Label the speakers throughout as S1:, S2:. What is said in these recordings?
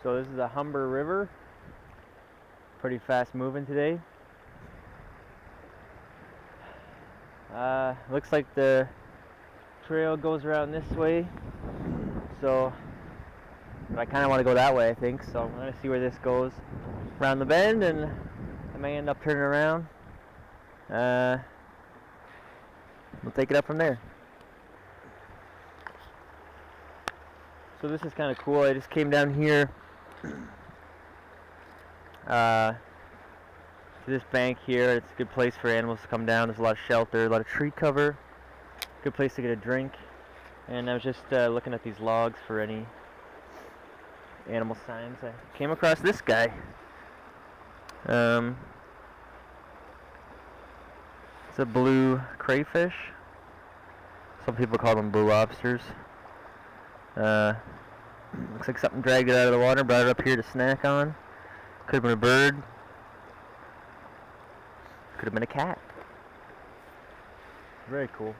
S1: So this is the Humber River. Pretty fast moving today. Looks like the trail goes around this way. So but I kind of want to go that way, I think. So I'm going to see where this goes around the bend, and I may end up turning around. We'll take it up from there. So this is kind of cool. I just came down here to this bank here. It's a good place for animals to come down. There's a lot of shelter, a lot of tree cover. Good place to get a drink. And I was just looking at these logs for any animal signs. I came across this guy. It's a blue crayfish. Some people call them blue lobsters. Looks like something dragged it out of the water, brought it up here to snack on. Could have been a bird. Could have been a cat. Very cool.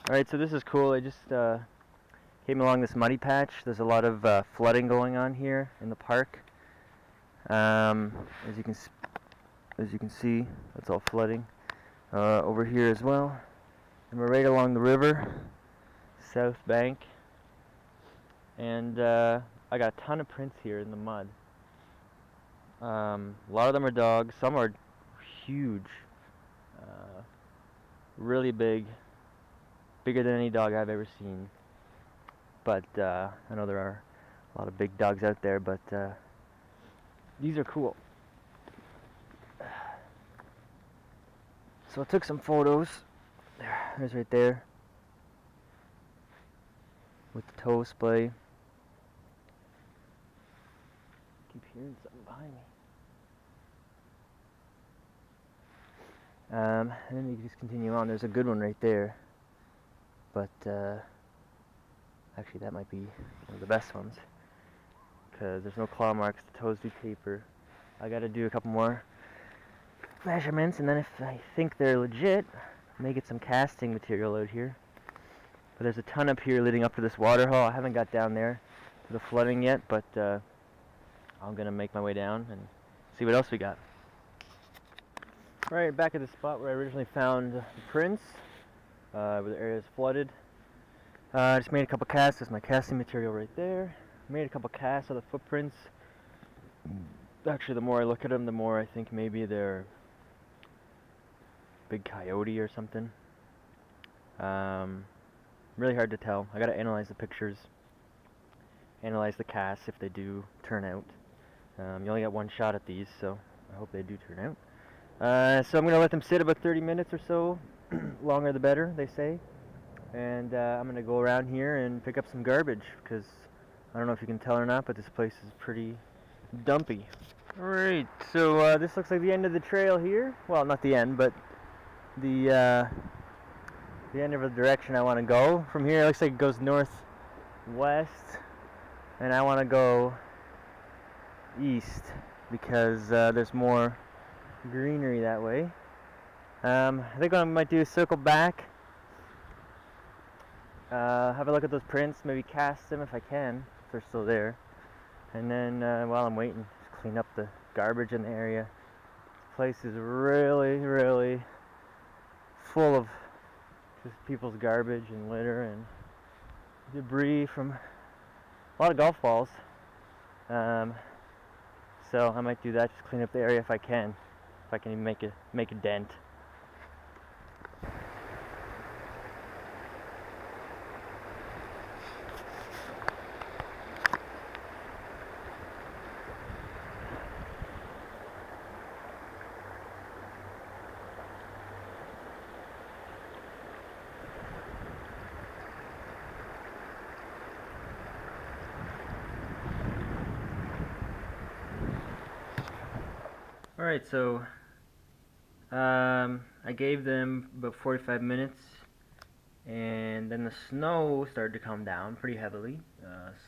S1: Alright, so this is cool. I just came along this muddy patch. There's a lot of flooding going on here in the park. As you can see, it's all flooding over here as well. And we're right along the river, south bank. And I got a ton of prints here in the mud. A lot of them are dogs. Some are huge, really big. Bigger than any dog I've ever seen. But I know there are a lot of big dogs out there, but these are cool. So I took some photos. There's right there with the tow splay. Keep hearing something behind me. And then you can just continue on. There's a good one right there. But actually that might be one of the best ones, because there's no claw marks, the toes do taper. I gotta do a couple more measurements, and then if I think they're legit, I may get some casting material out here. But there's a ton up here leading up to this water hole. I haven't got down there to the flooding yet, but I'm gonna make my way down and see what else we got. Alright, back at the spot where I originally found the prints. Where the area is flooded. I just made a couple casts. There's my casting material right there. Made a couple casts of the footprints. Actually, the more I look at them, the more I think maybe they're big coyote or something. Really hard to tell. I gotta analyze the pictures, analyze the casts if they do turn out. You only got one shot at these, so I hope they do turn out. So I'm gonna let them sit about 30 minutes or so. Longer the better, they say. And I'm gonna go around here and pick up some garbage, because I don't know if you can tell or not, but this place is pretty dumpy. Alright, so this looks like the end of the trail here. Well, not the end, but the end of the direction I want to go. From here it looks like it goes northwest, and I want to go east because there's more greenery that way. I think what I might do is circle back, have a look at those prints, maybe cast them if I can, if they're still there, and then while I'm waiting, just clean up the garbage in the area. This place is really, really full of just people's garbage and litter and debris from a lot of golf balls. So I might do that, just clean up the area if I can even make a dent. Alright, so I gave them about 45 minutes, and then the snow started to come down pretty heavily,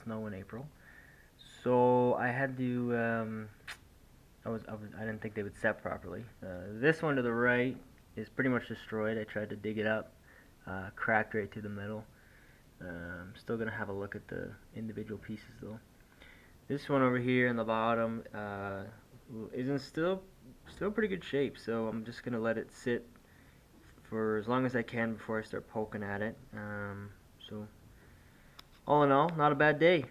S1: snow in April. So I had to, I didn't think they would set properly. This one to the right is pretty much destroyed. I tried to dig it up, cracked right through the middle. Still gonna have a look at the individual pieces though. This one over here in the bottom isn't still pretty good shape, so I'm just gonna let it sit for as long as I can before I start poking at it. So all in all, not a bad day.